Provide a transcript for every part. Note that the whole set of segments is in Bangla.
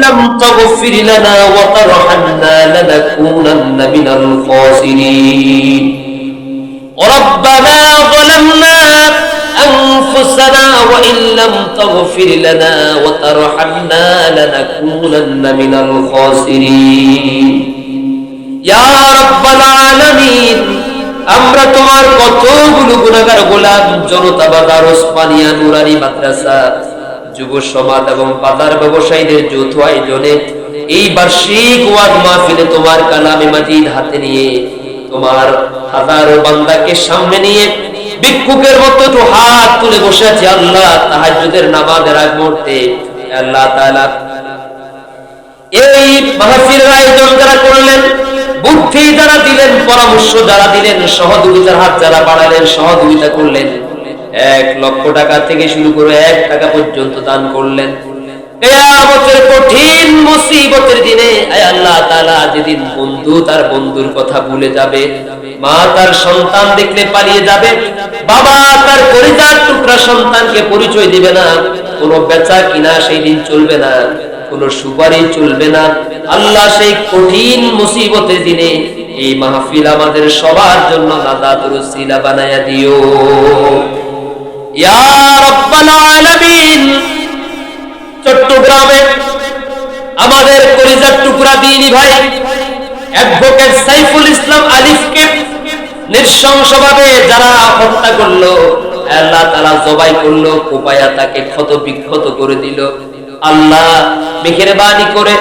لم تغفر لنا وترحمنا لنكونن من الخاسرين ربنا ظلمنا أنفسنا وإن لم تغفر لنا وترحمنا لنكونن من الخاسرين يا رب العالمين আমরা তোমার কতগুলো গুনাহগার গোলাম জনতা বাজার ওসমানিয়া নুরানি মাদ্রাসা যুব সমাজ এবং বাজার ব্যবসায়ীদের যৌথ আয়োজনে এই বার্ষিক ওয়াজ মাহফিলে তোমার কালামে মাজিদ হাতে নিয়ে তোমার হাজারো বান্দাকে সামনে নিয়ে ভিক্ষুকের মতো তো হাত তুলে বসে আছে আল্লাহ তাহাজ্জুদের নামাজের আগ মুহূর্তে আল্লাহ তাআলা এই মাহফিলের আয়োজন যারা করলেন, বুদ্ধি যারা দিলেন, পরামর্শ যারা দিলেন, সহযোগিতার হাত যারা বাড়ালেন, সহযোগিতা করলেন, 1 লক্ষ টাকা থেকে শুরু করে 1 টাকা পর্যন্ত দান করলেন। কিয়ামতের কঠিন মুসিবতের দিনে আয় আল্লাহ তাআলা যেদিন বন্ধু তার বন্ধুর কথা ভুলে যাবে, মা তার সন্তান দেখলে পালিয়ে যাবে, বাবা তার কলিজার টুকরা সন্তানকে পরিচয় দিবে না, কোনো বেচা কিনা সেই দিন চলবে না, কোনো সুপারি চলবে না। আল্লাহ সেই কঠিন মুসিবতের দিনে এই মাহফিল আমাদের সবার জন্য নাজাতের ওসিলা বানায়া দিও ইয়া রাব্বাল আলামিন। চট্টগ্রামে আমাদের কলিজার টুকরা দ্বীনি ভাই অ্যাডভোকেট সাইফুল ইসলাম আলিফকে নৃশংসভাবে যারা হত্যা করলো, আল্লাহ তাআলা জবাই করলো, কোপায়া তাকে ক্ষত বিক্ষত করে দিল। আল্লাহ মেহেরবানি করে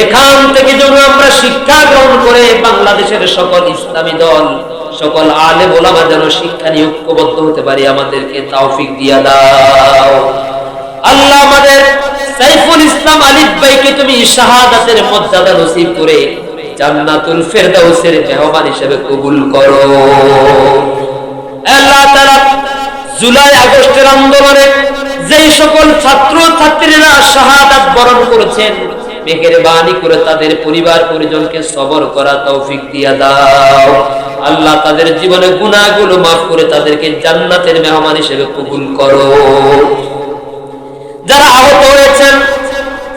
এখান থেকে যেন আমরা শিক্ষা গ্রহণ করে বাংলাদেশের সকল ইসলামী দল, সকল আলেম ওলামা যেন শিক্ষা নিয়ে ঐক্যবদ্ধ হতে পারি, আমাদেরকে তৌফিক দিয়া দাও আল্লাহ। আমাদের সাইফুল ইসলাম আলিফ ভাইকে তুমি শাহাদাতের মর্যাদা নসিব করে জান্নাতুল ফেরদাউসের মেহমান হিসেবে কবুল করো আল্লাহ তাআলা। জুলাই আগস্টের আন্দোলনে যেই সকল ছাত্র ছাত্রীরা শাহাদাত বরণ করেছেন, মেহেরবানি করে তাদের পরিবার পরিজনকে সবর করা তৌফিক দিয়া দাও আল্লাহ। তাদের জীবনে গুনাহগুলো মাফ করে তাদেরকে জান্নাতের মেহমান হিসেবে কবুল করো। যারা আহত হয়েছেন,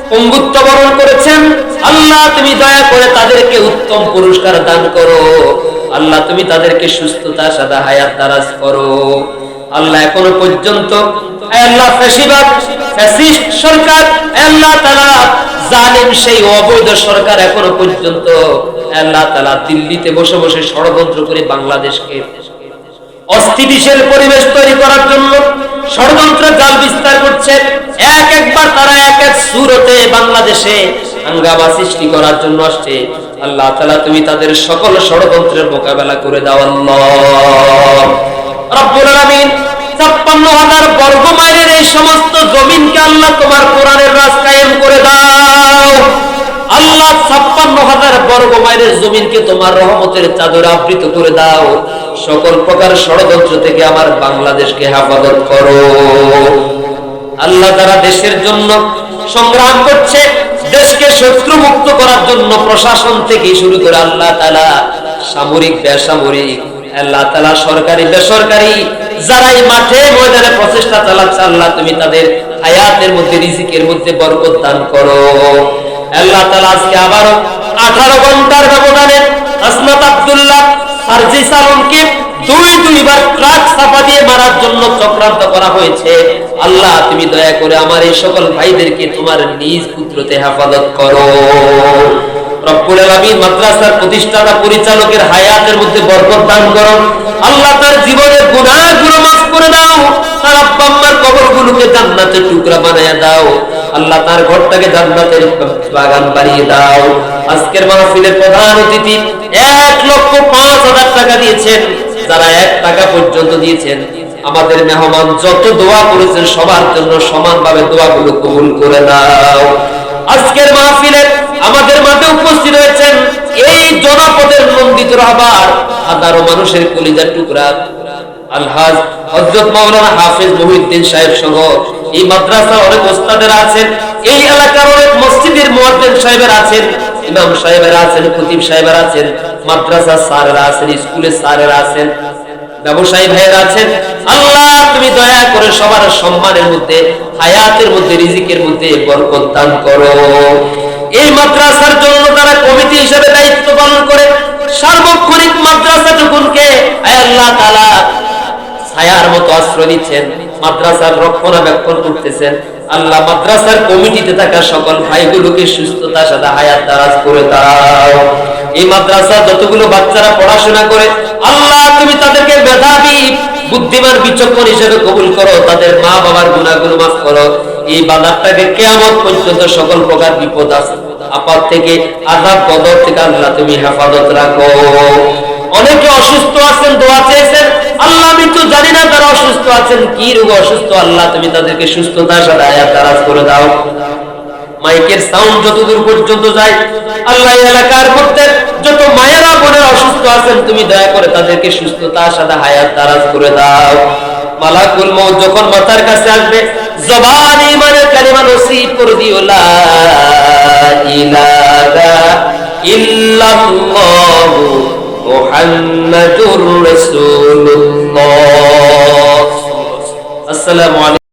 পঙ্গুত্ব বরণ করেছেন, আল্লাহ তুমি দয়া করে তাদেরকে উত্তম পুরস্কার দান করো আল্লাহ। তুমি তাদেরকে সুস্থতা সাদা হায়াত দারাজ করো আল্লাহ। এখনো পর্যন্ত আল্লাহ ফ্যাসিবাদ ফ্যাসিস্ট সরকার আল্লাহ তাআলা জালিম সেই অবৈধ সরকার এখনো পর্যন্ত আল্লাহ তাআলা দিল্লিতে বসে বসে ষড়যন্ত্র করে বাংলাদেশকে অস্থিতিশীল পরিবেশ তৈরি করার জন্য ষড়যন্ত্রের জাল বিস্তার করছে। একবার তারা এক এক সূরতে বাংলাদেশে হাঙ্গামা সৃষ্টি করার জন্য আসছে। আল্লাহ তাআলা তুমি তাদের সকল ষড়যন্ত্রের মোকাবেলা করে দাও আল্লাহ রাব্বুল আলামিন। ৫৬,০০০ বর্গ মাইলের এই সমস্ত জমিনকে আল্লাহ তোমার কোরআনের রাজ কায়েম করে দাও আল্লাহ। ৫৬,০০০ বর্গ মাইলের জমিনকে তোমার রহমতের চাদরে আবৃত করে দাও। সকল প্রকার ষড়যন্ত্র থেকে আমার বাংলাদেশকে হেফাজত করো আল্লাহ। যারা দেশের জন্য সংগ্রাম করছে, দেশকে শত্রু মুক্ত করার জন্য প্রশাসন থেকে শুরু করে আল্লাহ তাআলা সামরিক বেসামরিক আল্লাহ তাআলা সরকারি বেসরকারি যারা এই মাঠে ময়দানে প্রচেষ্টা চালাচ্ছে, আল্লাহ তুমি তাদের হায়াতের মধ্যে রিজিকের মধ্যে বরকত দান করো আল্লাহ তাআলা। আজকে আবারো 18 ঘন্টার ব্যবধানে আসমাত আব্দুল্লাহ সার্জিস আলমকে দুইবার ট্রাক চাপা দিয়ে মারার জন্য চক্রান্ত করা হয়েছে আল্লাহ। তুমি দয়া করে আমার এই সকল ভাইদেরকে তোমার নিজ পুত্রতে হেফাজত করো রব্বুল আলামিন। মাদ্রাসার প্রতিষ্ঠাতা পরিচালকের হায়াতের মধ্যে বরকত দান করো আল্লাহ। তার জীবনের গুনাহগুলো মাফ করে দাও, তার আব্বা আম্মার কবরগুলোকে জান্নাতের টুকরা বানায়া দাও আল্লাহ। তার ঘরটাকে জান্নাতের বাগান বানিয়ে দাও। আজকের মাহফিলের প্রধান অতিথি ১,৫,০০০ টাকা দিয়েছেন, যারা 1 টাকা পর্যন্ত দিয়েছেন, আমাদের মেহমান যত দোয়া করেছেন সবার জন্য সমানভাবে দোয়াগুলো কবুল করে দাও। আজকের মাহফিলে আমাদের মাঝে উপস্থিত হয়েছেন এই জনপদের নন্দিত রাহবার হাজারো মানুষের কলিজার টুকরা আলহাজ হযরত মাওলানা হাফেজ মুহিউদ্দিন সাহেব সহ এই মাদ্রাসার অনেক ওস্তাদেরা আছেন, এই এলাকার অনেক মসজিদের মুয়াজ্জিন সাহেবেরা আছেন, ইমাম সাহেবেরা আছেন, খতিব সাহেবেরা আছেন, মাদ্রাসার স্যারেরা আছেন, স্কুলের স্যারেরা আছেন, ব্যবসায়ী ভাইয়েরা আছেন। আল্লাহ তুমি দয়া করে সবার সম্মানের মধ্যে, হায়াতের মধ্যে, রিজিকের মধ্যে বরকত দান করো গুণকে আয় আল্লাহ তাআলা ছায়ার মতো আশ্রয় দিচ্ছেন, মাদ্রাসার রক্ষণাবেক্ষণ করতেছেন। আল্লাহ মাদ্রাসার কমিটিতে থাকা সকল ভাইগুলোকে সুস্থতা সাদা হায়াত দারাজ করে দাও। এই মাদ্রাসা যতগুলো বাচ্চারা পড়াশোনা করে আল্লাহ তুমি তাদেরকে মেধাবী বুদ্ধিমান বিচক্ষণ হিসেবে কবুল করো, তাদের মা বাবার গুনাহগুলো মাফ করো। এই বাজারটাকে কিয়ামত পর্যন্ত সকল প্রকার বিপদ আপদ থেকে আযাব গজব থেকে আল্লাহ তুমি হেফাজত রাখো। অনেকে অসুস্থ আছেন, দোয়া চেয়েছেন, আল্লাহ আমি তো জানি না তারা অসুস্থ আছেন, কি রোগে অসুস্থ, আল্লাহ তুমি তাদেরকে সুস্থতার সাথে হায়াত দারাজ করে দাও। মাইকের সাউন্ড যতদূর পর্যন্ত যায় আল্লাহ এলাকার মধ্যে যত মায়েরা বোনেরা অসুস্থ আছেন তুমি দয়া করে তাদেরকে সুস্থতার সাথে হায়াত দারাজ করে দাও। মালাকুল মউত যখন মাথার কাছে আসবে জবান ঈমানের কালিমা নসিব করে দিও, লা ইলাহা ইল্লাল্লাহু মুহাম্মাদুর রাসূলুল্লাহ। আসসালামু আলাইকুম।